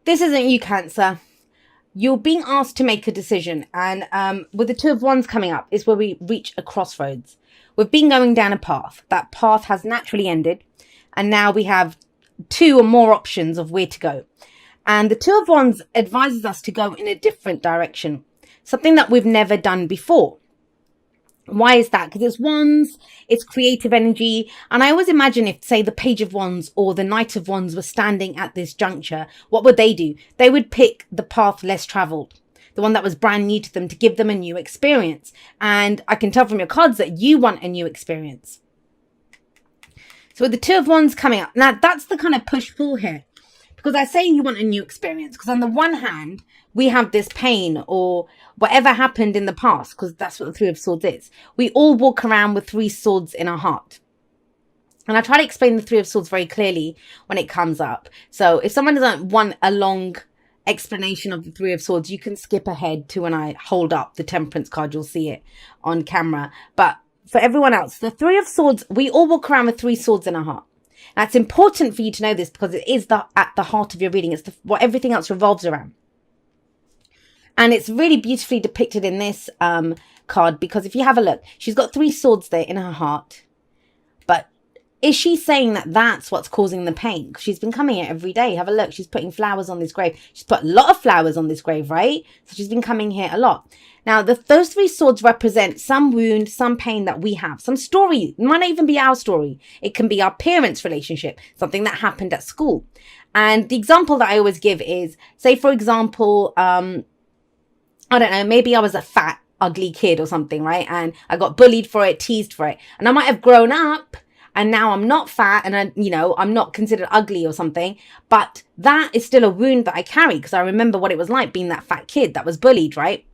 This isn't you, Cancer. You're being asked to make a decision, and with the Two of Wands coming up is where we reach a crossroads. We've been going down a path. That path has naturally ended, and now we have two or more options of where to go. And the Two of Wands advises us to go in a different direction, something that we've never done before. Why is that? Because it's wands, it's creative energy. And I always imagine if, say, the Page of Wands or the Knight of Wands were standing at this juncture, what would they do? They would pick the path less traveled, the one that was brand new to them, to give them a new experience. And I can tell from your cards that you want a new experience. So with the Two of Wands coming up, now that's the kind of push-pull here. Because I say you want a new experience, because on the one hand, we have this pain or whatever happened in the past, because that's what the Three of Swords is. We all walk around with three swords in our heart. And I try to explain the Three of Swords very clearly when it comes up. So if someone doesn't want a long explanation of the Three of Swords, you can skip ahead to when I hold up the Temperance card. You'll see it on camera. But for everyone else, the Three of Swords, we all walk around with three swords in our heart. Now, it's important for you to know this because it is at the heart of your reading. It's what everything else revolves around. And it's really beautifully depicted in this card, because if you have a look, she's got three swords there in her heart. But is she saying that that's what's causing the pain? Because she's been coming here every day. Have a look. She's putting flowers on this grave. She's put a lot of flowers on this grave, right? So she's been coming here a lot. Now, those three swords represent some wound, some pain that we have, some story. It might not even be our story. It can be our parents' relationship, something that happened at school. And the example that I always give is, say, for example, I don't know, maybe I was a fat, ugly kid or something, right? And I got bullied for it, teased for it. And I might have grown up and now I'm not fat and I'm not considered ugly or something. But that is still a wound that I carry, because I remember what it was like being that fat kid that was bullied, right?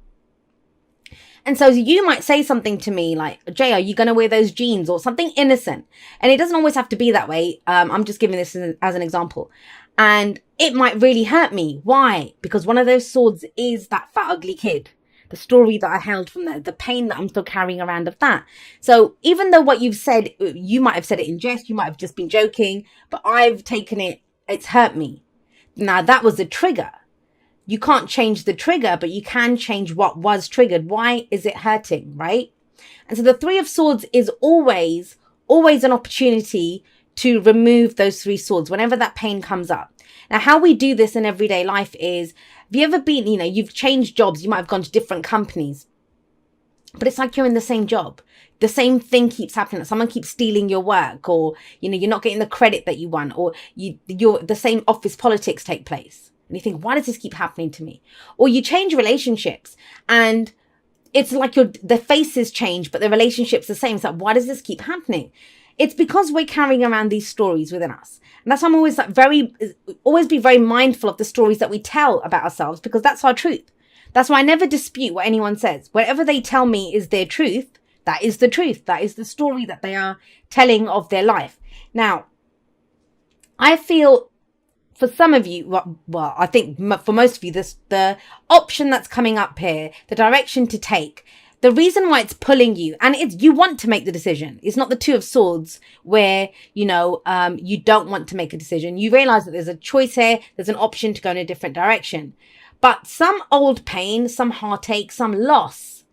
And so you might say something to me like, Jay, are you going to wear those jeans, or something innocent? And it doesn't always have to be that way. I'm just giving this as an example. And it might really hurt me. Why? Because one of those swords is that fat, ugly kid. The story that I held from there, the pain that I'm still carrying around of that. So even though what you've said, you might have said it in jest, you might have just been joking, but I've taken it, it's hurt me. Now that was the trigger. You can't change the trigger, but you can change what was triggered. Why is it hurting, right? And so the Three of Swords is always an opportunity to remove those three swords whenever that pain comes up. Now, how we do this in everyday life is, have you ever been, you've changed jobs, you might have gone to different companies, but it's like you're in the same job. The same thing keeps happening. Someone keeps stealing your work, or, you're not getting the credit that you want, or the same office politics take place. And you think, why does this keep happening to me? Or you change relationships and it's like the faces change, but the relationship's the same. It's like, why does this keep happening? It's because we're carrying around these stories within us. And that's why I'm always always be very mindful of the stories that we tell about ourselves, because that's our truth. That's why I never dispute what anyone says. Whatever they tell me is their truth. That is the truth. That is the story that they are telling of their life. Now, I feel for some of you, well, I think for most of you, the option that's coming up here, the direction to take, the reason why it's pulling you, and you want to make the decision. It's not the Two of Swords where, you don't want to make a decision. You realize that there's a choice here. There's an option to go in a different direction. But some old pain, some heartache, some loss,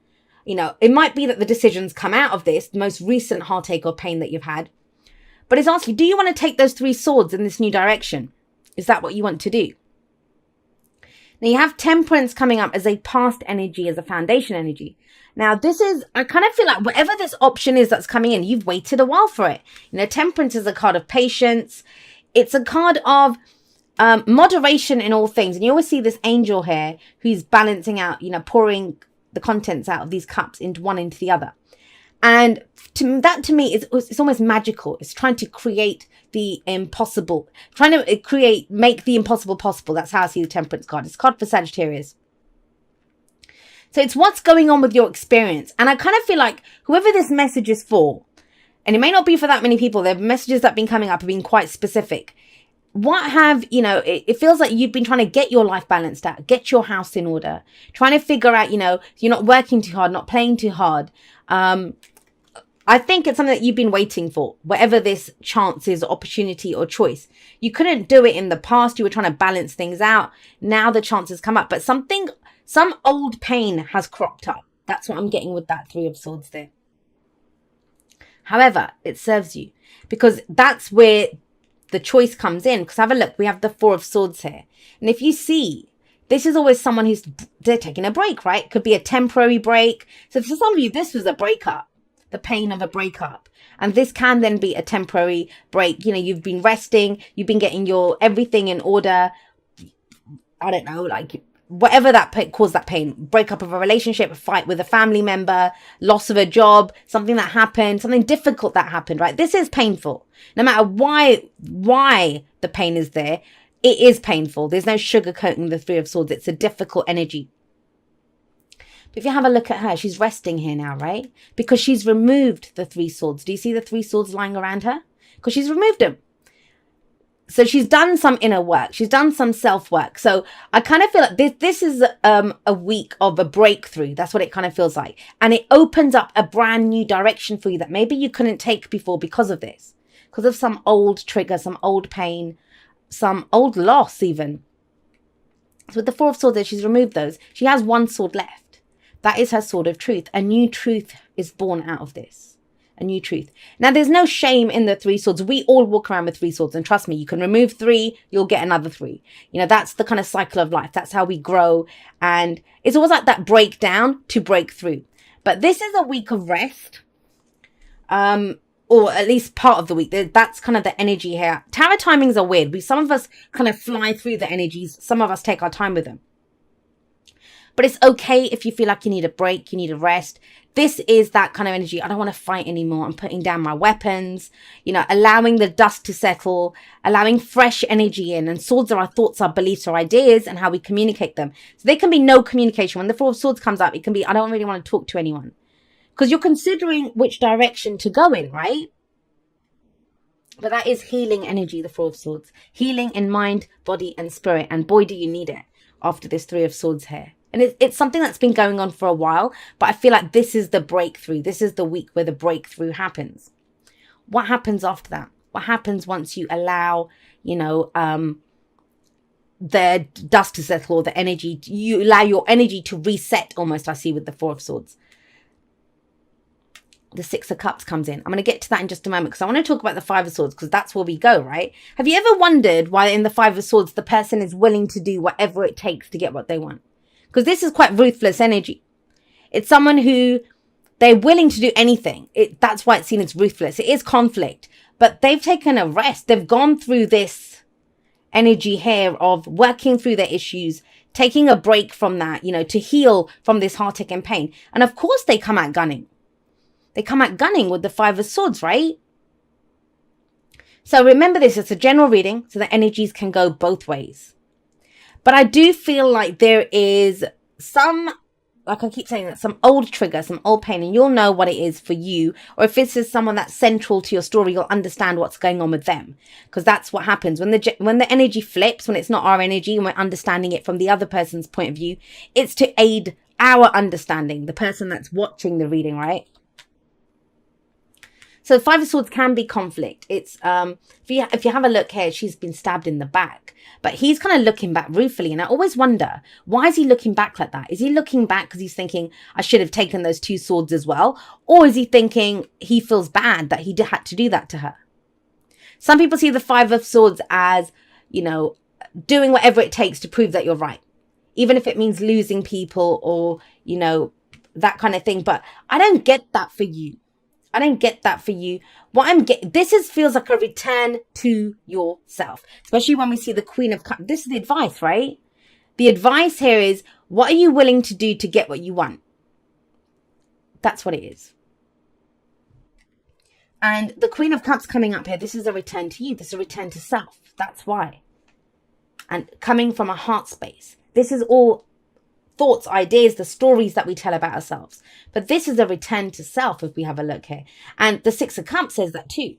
it might be that the decisions come out of this, the most recent heartache or pain that you've had. But it's asking, do you want to take those three swords in this new direction? Is that what you want to do? Now you have Temperance coming up as a past energy, as a foundation energy. Now this is, I kind of feel like whatever this option is that's coming in, you've waited a while for it. Temperance is a card of patience. It's a card of moderation in all things. And you always see this angel here who's balancing out, pouring the contents out of these cups into the other. And to me, it's almost magical. It's trying to create the impossible, trying to make the impossible possible. That's how I see the Temperance card. It's a card for Sagittarius. So it's what's going on with your experience. And I kind of feel like whoever this message is for, and it may not be for that many people, the messages that have been coming up have been quite specific. It feels like you've been trying to get your life balanced out, get your house in order, trying to figure out, you're not working too hard, not playing too hard. I think it's something that you've been waiting for, whatever this chance is, opportunity or choice. You couldn't do it in the past. You were trying to balance things out. Now the chances come up, but some old pain has cropped up. That's what I'm getting with that Three of Swords there. However, it serves you because that's where the choice comes in. Because have a look, we have the Four of Swords here. And if you see, this is always someone they're taking a break, right? Could be a temporary break. So for some of you, this was a breakup, the pain of a breakup. And this can then be a temporary break. You know, you've been resting, you've been getting your everything in order. I don't know, like whatever that caused that pain, breakup of a relationship, a fight with a family member, loss of a job, something that happened, something difficult that happened, right? This is painful. No matter why the pain is there, it is painful. There's no sugarcoating the Three of Swords. It's a difficult energy. But if you have a look at her, she's resting here now, right? Because she's removed the Three Swords. Do you see the Three Swords lying around her? Because she's removed them. So she's done some inner work. She's done some self-work. So I kind of feel like this is a week of a breakthrough. That's what it kind of feels like. And it opens up a brand new direction for you that maybe you couldn't take before because of this. Because of some old trigger, some old pain, some old loss even. So with the Four of Swords there, she's removed those. She has one sword left. That is her sword of truth. A new truth is born out of this. A new truth. Now, there's no shame in the Three Swords. We all walk around with Three Swords. And trust me, you can remove 3, you'll get another 3. You know, that's the kind of cycle of life. That's how we grow. And it's always like that breakdown to break through. But this is a week of rest. Or at least part of the week. That's kind of the energy here. Tarot timings are weird. Some of us kind of fly through the energies. Some of us take our time with them. But it's okay if you feel like you need a break, you need a rest. This is that kind of energy. I don't want to fight anymore. I'm putting down my weapons, you know, allowing the dust to settle, allowing fresh energy in. And swords are our thoughts, our beliefs, our ideas, and how we communicate them. So there can be no communication. When the Four of Swords comes up, it can be, I don't really want to talk to anyone. Because you're considering which direction to go in, right? But that is healing energy, the Four of Swords. Healing in mind, body, and spirit. And boy, do you need it after this Three of Swords here. And it's something that's been going on for a while, but I feel like this is the breakthrough. This is the week where the breakthrough happens. What happens after that? What happens once you allow, you know, the dust to settle, or the energy, you allow your energy to reset almost, I see with the Four of Swords. The Six of Cups comes in. I'm going to get to that in just a moment because I want to talk about the Five of Swords because that's where we go, right? Have you ever wondered why in the Five of Swords the person is willing to do whatever it takes to get what they want? Because this is quite ruthless energy. It's someone who they're willing to do anything. That's why it's seen as ruthless. It is conflict. But they've taken a rest. They've gone through this energy here of working through their issues, taking a break from that, you know, to heal from this heartache and pain. And of course they come out gunning. They come out gunning with the Five of Swords, right? So remember this, it's a general reading, so the energies can go both ways. But I do feel like there is some, like I keep saying, that some old trigger, some old pain, and you'll know what it is for you. Or if this is someone that's central to your story, you'll understand what's going on with them. Because that's what happens when the energy flips, when it's not our energy and we're understanding it from the other person's point of view. It's to aid our understanding, the person that's watching the reading, right? So Five of Swords can be conflict. It's if you have a look here, she's been stabbed in the back, but he's kind of looking back ruefully. And I always wonder, why is he looking back like that? Is he looking back because he's thinking, I should have taken those 2 swords as well? Or is he thinking he feels bad that he had to do that to her? Some people see the Five of Swords as, you know, doing whatever it takes to prove that you're right, even if it means losing people or, you know, that kind of thing. But I don't get that for you. I don't get that for you. What I'm getting, feels like a return to yourself, especially when we see the Queen of Cups. This is the advice, right? The advice here is, what are you willing to do to get what you want? That's what it is. And the Queen of Cups coming up here, this is a return to you. This is a return to self. That's why. And coming from a heart space. This is all thoughts, ideas, the stories that we tell about ourselves. But this is a return to self if we have a look here. And the Six of Cups says that too.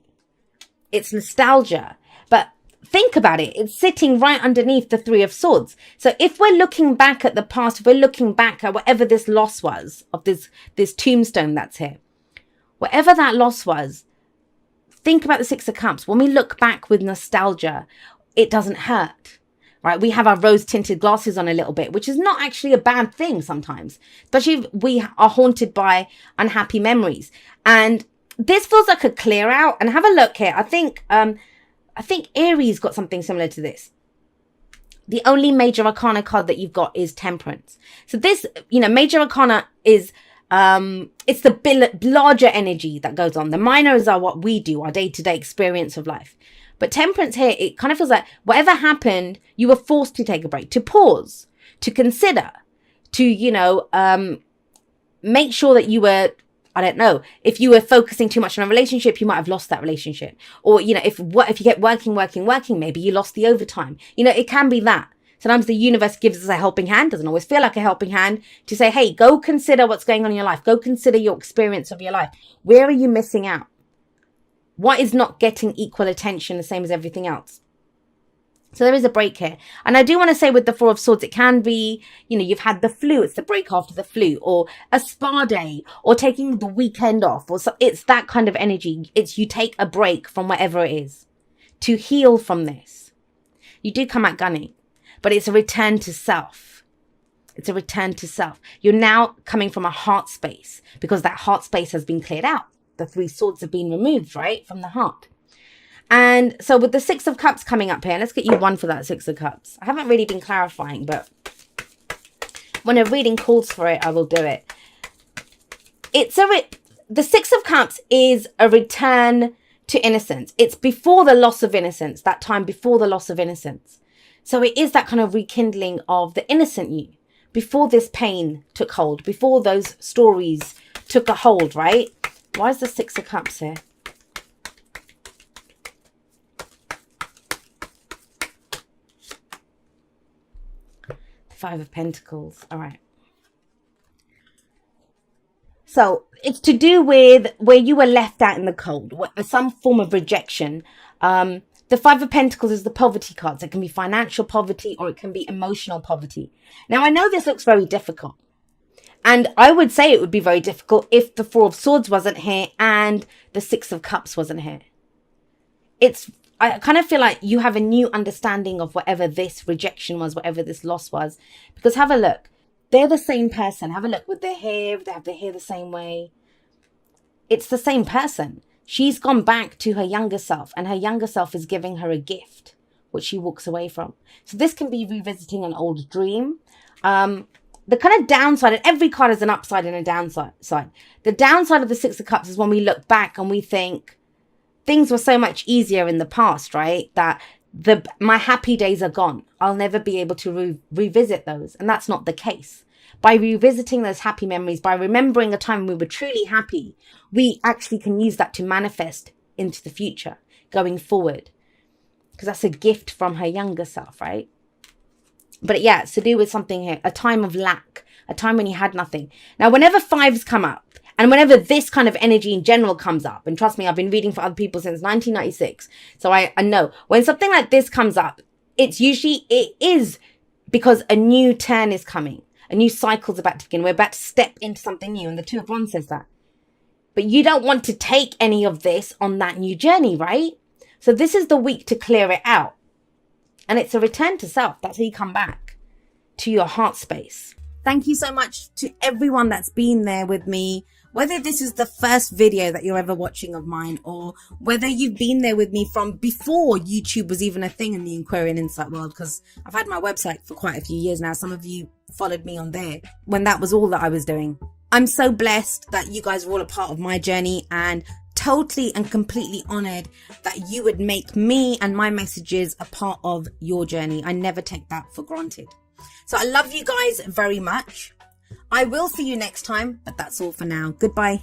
It's nostalgia. But think about it. It's sitting right underneath the Three of Swords. So if we're looking back at the past, if we're looking back at whatever this loss was of this tombstone that's here, Whatever that loss was, think about the Six of Cups. When we look back with nostalgia, it doesn't hurt, right? We have our rose-tinted glasses on a little bit, which is not actually a bad thing sometimes, especially if we are haunted by unhappy memories. And this feels like a clear out. And have a look here. I think Aries got something similar to this. The only major arcana card that you've got is Temperance. So this, major arcana is, it's the larger energy that goes on. The minors are what we do, our day-to-day experience of life. But Temperance here, it kind of feels like whatever happened, you were forced to take a break, to pause, to consider, to, make sure that you were, I don't know, if you were focusing too much on a relationship, you might have lost that relationship. Or, if you get working, maybe you lost the overtime. It can be that. Sometimes the universe gives us a helping hand, doesn't always feel like a helping hand, to say, hey, go consider what's going on in your life. Go consider your experience of your life. Where are you missing out? What is not getting equal attention, the same as everything else? So there is a break here. And I do want to say with the Four of Swords, it can be, you've had the flu. It's the break after the flu, or a spa day, or taking the weekend off. Or so, it's that kind of energy. It's you take a break from whatever it is to heal from this. You do come out gunning, but it's a return to self. It's a return to self. You're now coming from a heart space because that heart space has been cleared out. The Three Swords have been removed, right, from the heart. And so with the Six of Cups coming up here, let's get you one for that Six of Cups. I haven't really been clarifying, but when a reading calls for it, I will do it. The Six of Cups is a return to innocence. It's before the loss of innocence, that time before the loss of innocence. So it is that kind of rekindling of the innocent you, before this pain took hold, before those stories took a hold, right? Why is the Six of Cups here? Five of Pentacles. All right. So it's to do with where you were left out in the cold, some form of rejection. The Five of Pentacles is the poverty cards. It can be financial poverty or it can be emotional poverty. Now, I know this looks very difficult. And I would say it would be very difficult if the Four of Swords wasn't here and the Six of Cups wasn't here. I kind of feel like you have a new understanding of whatever this rejection was, whatever this loss was. Because have a look. They're the same person. Have a look with their hair. They have their hair the same way. It's the same person. She's gone back to her younger self. And her younger self is giving her a gift, which she walks away from. So this can be revisiting an old dream. The kind of downside, and every card has an upside and a downside. The downside of the Six of Cups is when we look back and we think things were so much easier in the past, right? That my happy days are gone. I'll never be able to revisit those. And that's not the case. By revisiting those happy memories, by remembering a time we were truly happy, we actually can use that to manifest into the future, going forward. Because that's a gift from her younger self, right? But yeah, it's to do with something here, a time of lack, a time when you had nothing. Now, whenever fives come up, and whenever this kind of energy in general comes up, and trust me, I've been reading for other people since 1996, so I know, when something like this comes up, it is because a new turn is coming. A new cycle's about to begin. We're about to step into something new, and the Two of Wands says that. But you don't want to take any of this on that new journey, right? So this is the week to clear it out. And it's a return to self. That's how you come back to your heart space. Thank you so much to everyone that's been there with me. Whether this is the first video that you're ever watching of mine, or whether you've been there with me from before YouTube was even a thing in the Aquarian Insight world, because I've had my website for quite a few years now. Some of you followed me on there when that was all that I was doing. I'm so blessed that you guys are all a part of my journey, and totally and completely honored that you would make me and my messages a part of your journey. I never take that for granted. So I love you guys very much. I will see you next time, but that's all for now. Goodbye.